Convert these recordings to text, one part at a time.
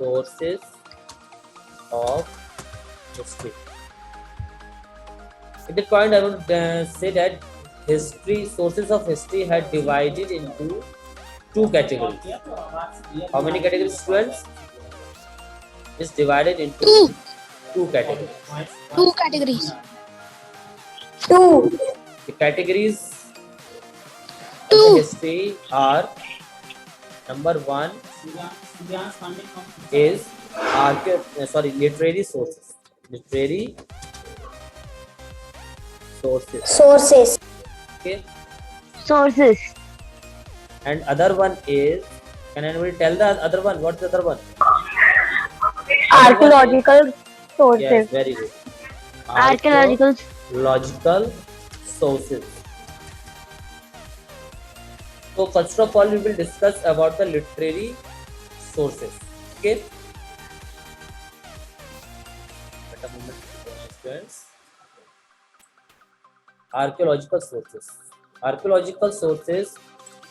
sources of history. At that point, I would say that sources of history had divided into two categories. How many categories, students? It's divided into two categories. Two categories. Two. The categories of the history are: number one is literary sources. Literary sources. Sources. Okay. Sources. And other one is, can anybody tell the other one? What's the other one? Archaeological sources. Yes, very good. Archaeological. Archaeological sources. So first of all, we will discuss about the literary sources. Okay. Wait a moment, students. Archaeological sources. Archaeological sources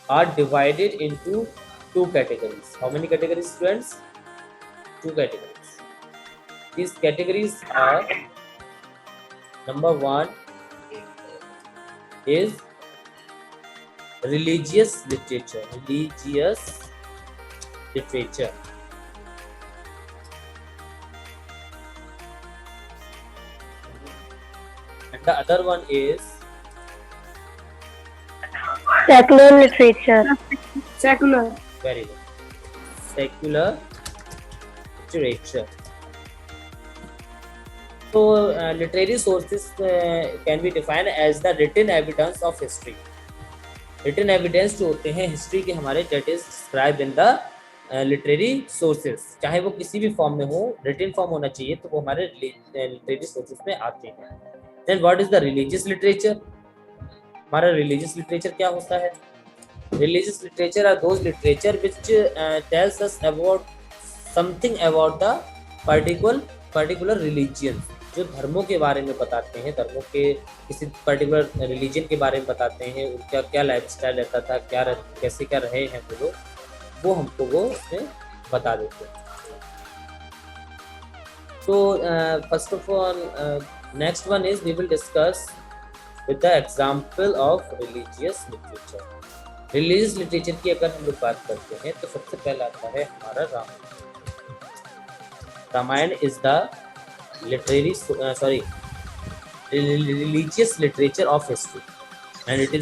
are divided into two categories. How many categories, students? Two categories. These categories are: number one is religious literature. Religious literature. And the other one is Secular literature. Secular. very good. Secular literature. So literary sources can be defined as the written evidence of history. Written evidence जो होते हैं history के हमारे, that is described in the literary sources. चाहे वो किसी भी form में हो, written फॉर्म होना चाहिए, तो वो हमारे literary sources में आते हैं. Then what is the religious literature? हमारा religious literature क्या होता है? Religious literature are those literature which tells us about something about the particular religion. जो धर्मों के बारे में बताते हैं, धर्मों के किसी पर्टिकुलर रिलीजन के बारे में बताते हैं, उनका क्या लाइफस्टाइल रहता था, कैसे क्या रहे हैं वो लोग, वो हमको वो उसमें बता देते हैं. So first of all, next one is we will discuss with the example of religious literature. Religious literature की अगर हम लोग बात करते हैं तो सबसे पहला आता है हमारा Ramayan. Ramayan is the religious literature of history, and it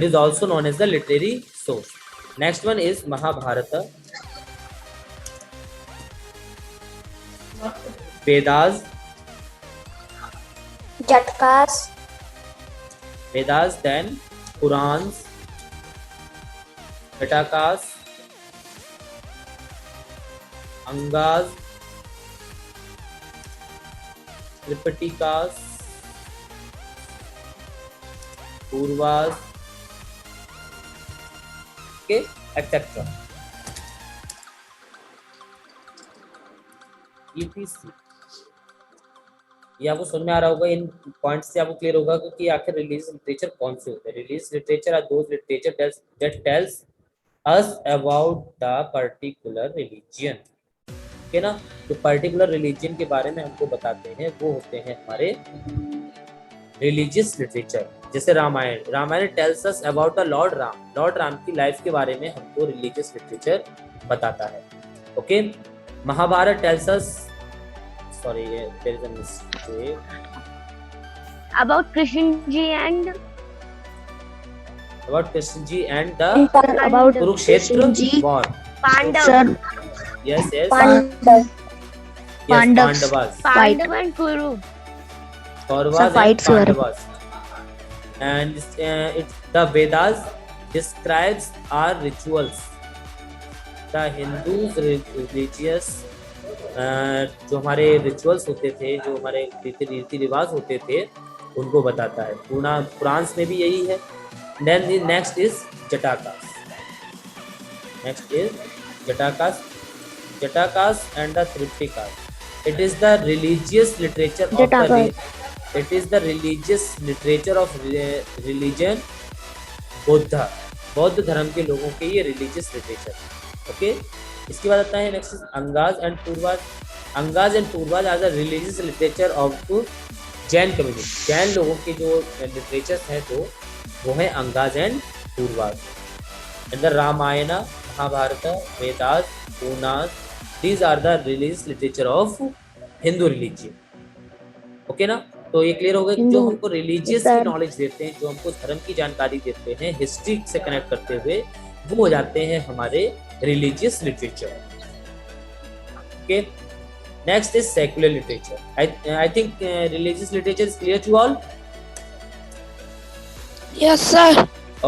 is also known as the literary source. Next one is Mahabharata, Vedas, Jatakas, then Purans, Jatakas, Angas, Tripitakas, Purvas, okay, etc. EPC. ये आपको समझ में आ रहा होगा, इन पॉइंट्स से आपको clear होगा कि आखिर रिलीजियस लिटरेचर कौन से होते हैं. Religious literature are those literature that tells us about the particular religion. ठीक है ना. तो पर्टिकुलर रिलीजन के बारे में हमको बताते हैं, वो होते हैं हमारे रिलीजियस लिटरेचर. जैसे Ramayana tells us about the lord Ram की लाइफ के बारे में हमको रिलीजियस लिटरेचर बताता है. Okay. Mahabharata tells us, sorry there is a mistake, About Krishna ji and the about Kurukshetra war. Pandavas. Yes. Pandavas. Pandavas. Pandav and Kuru. Kauravas and fights were. Pandavas. And the Vedas describes our rituals. The Hindus religious जो हमारे rituals होते थे, जो हमारे रीति रिवाज होते थे, उनको बताता है. पुराण में भी यही है. Then the next is Jatakas. Jatakas and the Tripitakas. It is the religious literature of religion बौद्ध धर्म के लोगों के ये रिलीजियस लिटरेचर. ओके. इसके बाद आता है next Angas and Purvas. Angas and Purvas are the religious literature of Jain community. Jain लोगों के जो लिटरेचर हैं तो वो है Angas and Purvas. And the Ramayana, Mahabharata, Vedas, Purana, these are the religious literature of Hindu religion. Okay ना, तो ये क्लियर हो गया कि जो हमको रिलीजियस की नॉलेज देते हैं, जो हमको धर्म की जानकारी देते हैं हिस्ट्री से कनेक्ट करते हुए, वो हो जाते हैं हमारे religious literature. Okay, next is secular literature. I think religious literature is clear to all. Yes, sir.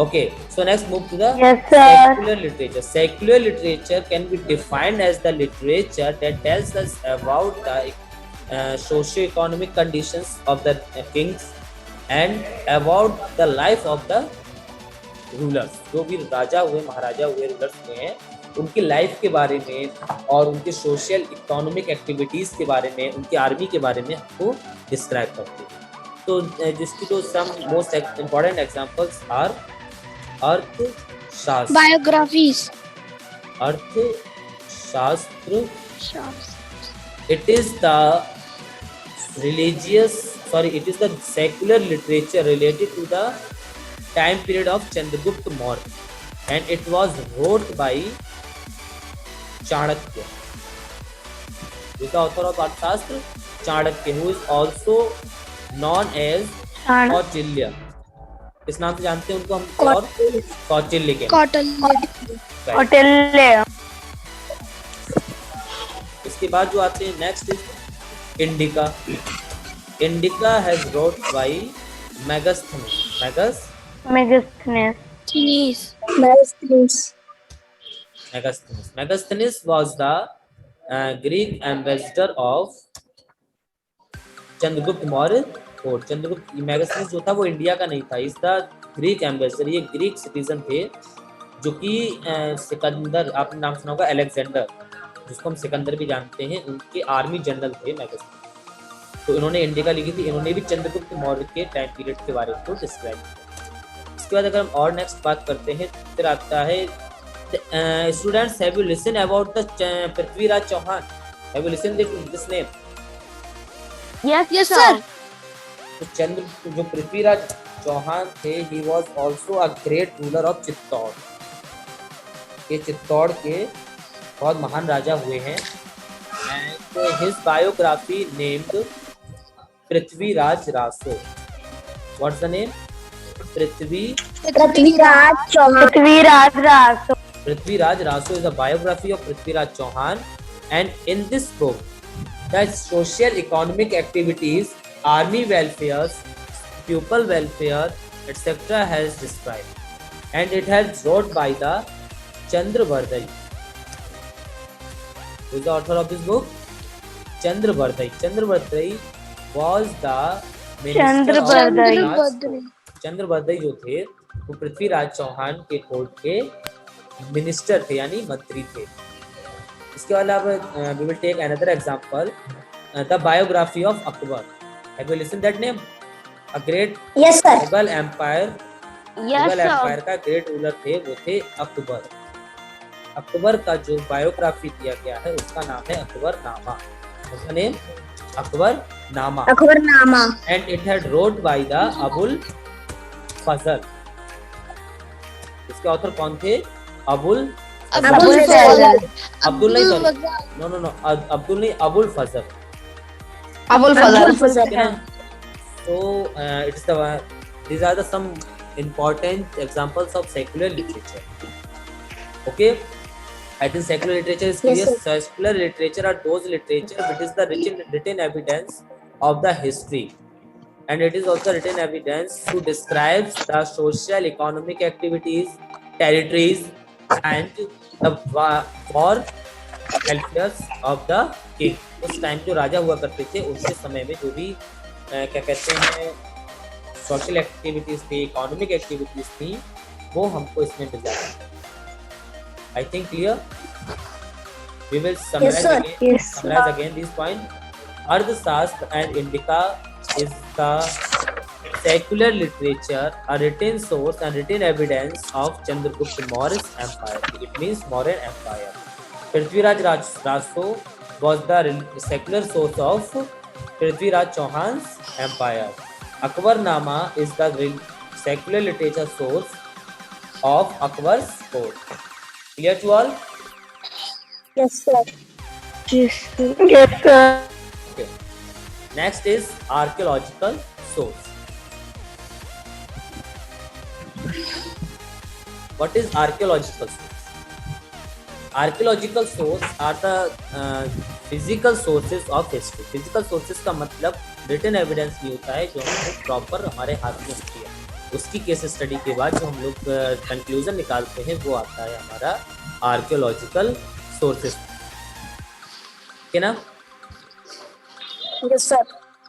Okay, so next move to the Yes, sir. secular literature. Secular literature can be defined as the literature that tells us about the socio-economic conditions of the kings and about the life of the rulers. जो भी राजा हुए, महाराजा हुए, rulers हुए हैं, उनकी life के बारे में और उनके सोशल इकोनॉमिक एक्टिविटीज के बारे में, उनकी आर्मी के बारे में हमको डिस्क्राइब करते हैं। तो जिसकी तो some most important examples are Arthashastra, Biographies. अर्थशास्त्र, it is the secular literature related to the time period of Chandragupta Maurya, and it was wrote by Chanakya. Who is the author of Arthashastra? Chanakya, who is also known as Kautilya. किस नाम से जानते हैं उनको हम? और कौटिल्य के। कौटिल्य। इसके बाद जो आते हैं next is Indica. Indica has wrote by Megasthenes. Megasthenes was the Greek ambassador of Chandragupta Maurya court. Chandragupta Megasthenes जो था वो इंडिया का नहीं था, इस द ग्रीक एम्बेसडर। ये ग्रीक सिटीजन थे जो कि सिकंदर, आपने नाम सुना होगा अलेक्जेंडर, जिसको हम सिकंदर भी जानते हैं, उनके आर्मी जनरल थे मेगास्थनीज। तो इन्होंने इंडिका लिखी थी। इन्होंने भी चंद्रगुप्त मौर्य के टाइम पीरियड के बारे में डिस्क्राइब किया। इसके बाद अगर हम और नेक्स्ट बात करते हैं, फिर आता है students, have you listen about the Prithviraj Chauhan? Have you listen this name? Yes, sir. तो जो पृथ्वीराज चौहान थे, he was also a great ruler of Chittor. ये चित्तौड़ के बहुत महान राजा हुए हैं। And his biography named Prithviraj Raso. What's the name? Prithviraj Chauhan. Prithviraj Raso is a biography of Prithviraj Chauhan, and in this book, the social economic activities, army welfare, pupil welfare, etc. has described, and it has wrote by the Chandravardhai. Who is the author of this book? Chandravardhai. Chandravardhai was the minister of Raj. चंद्रवर्धय जो थे वो पृथ्वीराज चौहान के court के minister थे, यानी मंत्री थे। इसके अलावा we will take another example, the biography of Akbar. Have you listen that name? A great Mughal empire, Mughal empire का ग्रेट रूलर थे, वो थे अकबर। अकबर का जो बायोग्राफी दिया गया है उसका नाम है अकबरनामा। उसका name Akbarnama. And it had wrote by the Abul Fazal. इसके ऑथर कौन थे? अबुल फजल। अब्दुल नहीं, सॉरी, नो अब्दुल नहीं, अबुल फजल। So it's these are the some important examples of secular literature. Okay, I think secular literature is clear. Yes, secular literature are those literature which is the written evidence of the history, and it is also written evidence to describe the social economic activities, territories, and the war welfare of the king. उस time जो राजा हुआ करते थे उनके समय में जो भी क्या कहते हैं सोशल एक्टिविटीज थी, इकोनॉमिक एक्टिविटीज थी, वो हमको इसमें मिल जाती है। I think clear? We will summarize again this point. अर्थशास्त्र and Indica is the secular literature, a written source and written evidence of Chandragupta Maurya's empire. It means Mauryan Empire. Prithviraj Raso was the secular source of Prithviraj Chauhan's empire. Akbarnama is the secular literature source of Akbar's court. Clear to all? Yes, sir. Yes, sir. Yes, sir. Okay. Next is archaeological source. What is archaeological source? Archaeological source are the physical sources of history. Physical sources का मतलब written evidence नहीं होता है जो हमको proper हमारे हाथ में होती है, उसकी केस स्टडी के बाद जो हम लोग कंक्लूजन निकालते हैं वो आता है हमारा आर्कियोलॉजिकल सोर्सेस। ठीक है ना? Yes, sir.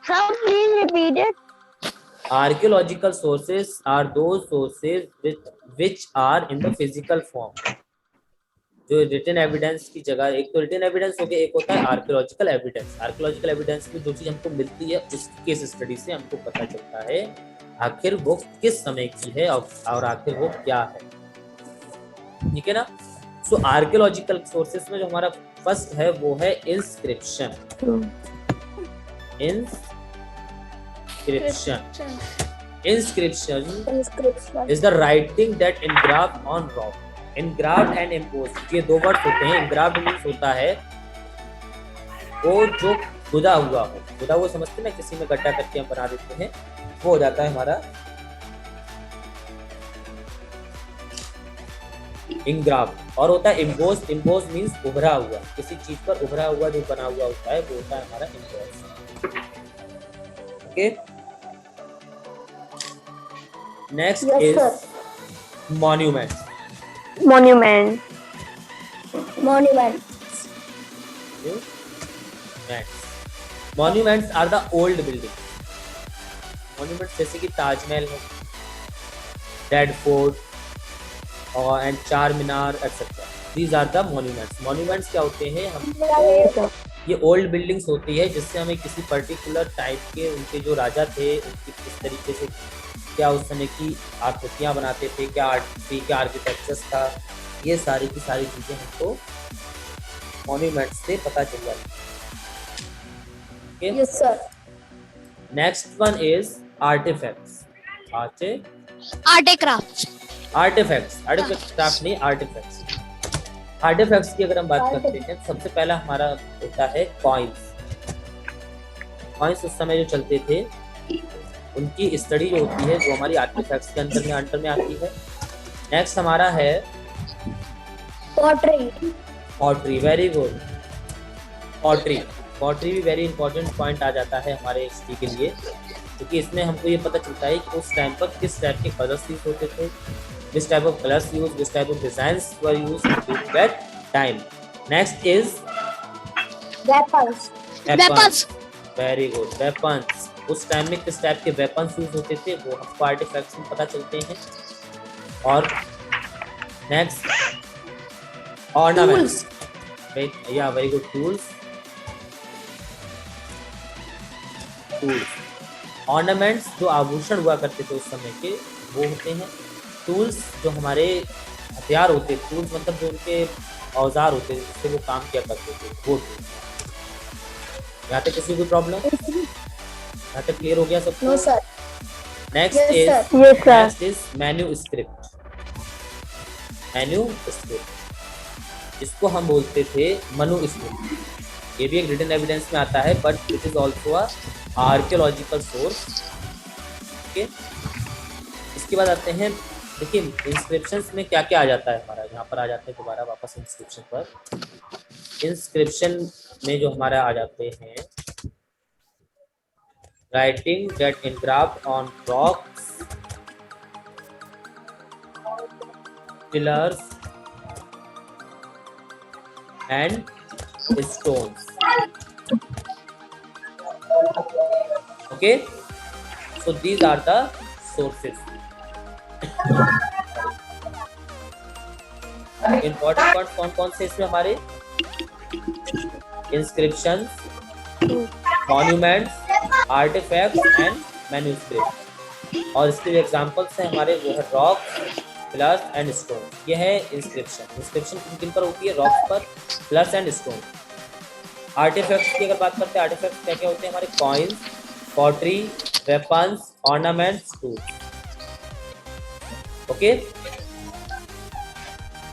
Sir, please repeat it. Archaeological sources are those sources which are in the physical form. जो रिटन एविडेंस की जगह, एक तो रिटन एविडेंस हो गया, एक होता है आर्कियोलॉजिकल एविडेंस। आर्कियोलॉजिकल एविडेंस में जो चीज हमको मिलती है उसकी केस स्टडी से हमको पता चलता है आखिर वो किस समय की है और आखिर वो क्या है। ठीक है ना? सो आर्कियोलॉजिकल सोर्सेस में जो हमारा फर्स्ट है वो है inscription. Inscription is the writing that engraved on rock. engraved and imposed, ये दो वर्ड होते हैं। engraved मीन्स होता है वो जो गुदा हुआ हो, गुदा हुआ समझते हैं ना, किसी में गड्ढा करके हम बना देते हैं, वो हो जाता है हमारा engraved। और होता है imposed। imposed मीन्स उभरा हुआ, किसी चीज पर उभरा हुआ जो बना हुआ होता है वो होता है हमारा imposed। Okay, next Yes, is sir. Monument. Monument. Monument. Monuments are the old buildings. Monuments जैसे कि ताजमहल है, रेड फोर्ट और एंड चार मीनार etcetera. These are the monuments. Monuments क्या होते हैं? हम ये ओल्ड बिल्डिंग्स होती है जिससे हमें किसी पर्टिकुलर टाइप के उनके जो राजा थे उनकी किस तरीके से क्या उस समय की आकृतियाँ बनाते थे, क्या आर्ट थी, क्या आर्किटेक्चर्स था, ये सारी की सारी चीज़ें हमको मॉन्यूमेंट्स से पता चल जाती है। Yes, sir. Next one is artifacts. Articrafts. Artifacts नहीं, आर्टिफैक्ट्स। आर्टिफैक्ट्स की अगर हम बात करते हैं, सबसे पहला हमारा होता है कॉइन्स। कॉइन्स उस समय जो चलते थे उनकी स्टडी जो होती है वो हमारी आर्टिफैक्ट्स के अंडर में आती है। नेक्स्ट हमारा है Pottery. Pottery. Very good, pottery भी वेरी इंपॉर्टेंट पॉइंट आ जाता है हमारे हिस्ट्री के लिए, क्योंकि इसमें हमको ये पता चलता है कि उस टाइम पर किस टाइप के कलर्स यूज होते थे, which type of colors used, which type of designs were used during that time. Next is Weapons. Weapons. Very good, weapons. उस टाइम में किस टाइप के वेपन्स यूज होते थे वो हमको आर्टिफैक्ट्स में पता चलते हैं। और नेक्स्ट ऑर्नामेंट्स। या वेरी गुड, टूल्स। ऑर्नामेंट्स जो आभूषण हुआ करते थे उस समय के वो होते हैं। टूल्स जो हमारे हथियार होते थे, टूल्स मतलब जो उनके औजार होते थे जिससे वो काम किया करते थे, वो टूल्स। यहाँ तक किसी को प्रॉब्लम? यहाँ तक क्लियर हो गया सबको? No, sir. Next Yes, is sir. Yes, sir. Next is manuscript. Manuscript इसको हम बोलते थे मनुस्क्रिप्ट। ये भी एक रिटन एविडेंस में आता है but it is also a archaeological source. Okay, इसके बाद आते हैं, देखिए इंस्क्रिप्शंस में क्या क्या आ जाता है हमारा। यहाँ पर आ जाते हैं दोबारा वापस इंस्क्रिप्शन पर। इंस्क्रिप्शन में जो हमारा आ जाते हैं writing that engraved on rocks, pillars and stones. Okay, so these are the sources. Important point कौन कौन से इसमें हमारे? Inscriptions, monuments, artifacts and manuscript. और इसके जो एग्जांपल्स हैं हमारे वो है रॉक, प्लस एंड स्टोन। ये है इंस्क्रिप्शन। इंस्क्रिप्शन किन किन पर होती है? रॉक्स पर, प्लस एंड स्टोन। आर्टिफैक्ट्स की अगर बात करते हैं, आर्टिफैक्ट्स क्या क्या होते हैं हमारे? Coins, pottery, weapons, ornaments, tools. Okay,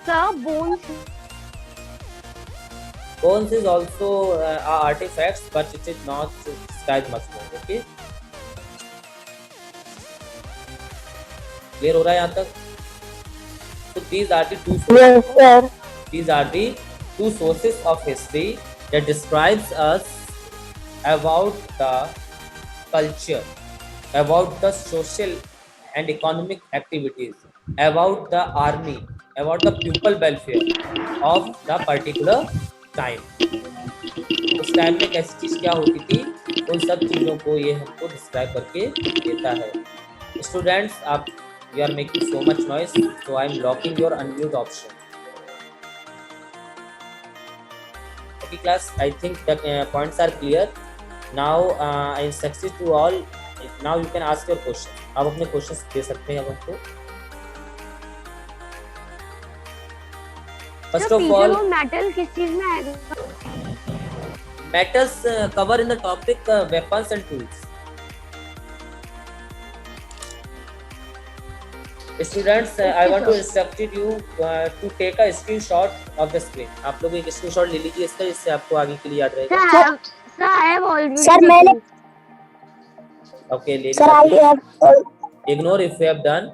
Sir, bones. bones is also are artifacts, but it is not described much more. Okay, clear हो रहा है यहाँ तक? So these are the two sources. Yes, sir. These are the two sources of history that describes us about the culture, about the social and economic activities, about the army, about the pupil welfare of the particular time. उस time में कैसी चीज क्या होती थी, उन सब चीजों को ये हमको डिस्क्राइब करके देता है। स्टूडेंट्स, आप you are making so much noise, so I am locking your unmute option. Okay class, I think the points are clear. Now I succeed to all. Now you can ask your question. आप अपने questions दे सकते हैं अब हमको। First of all, metal किस चीज में आएगा? metals cover in the topic weapons and tools. Students, I want to instruct you to take a screenshot of the screen. आप लोग एक screenshot ले लीजिए इसका, जिससे आपको आगे के लिए याद रहेगा। Sir, I have already. Sir, मैंने Okay, ले Sir, I have ignore if you have done.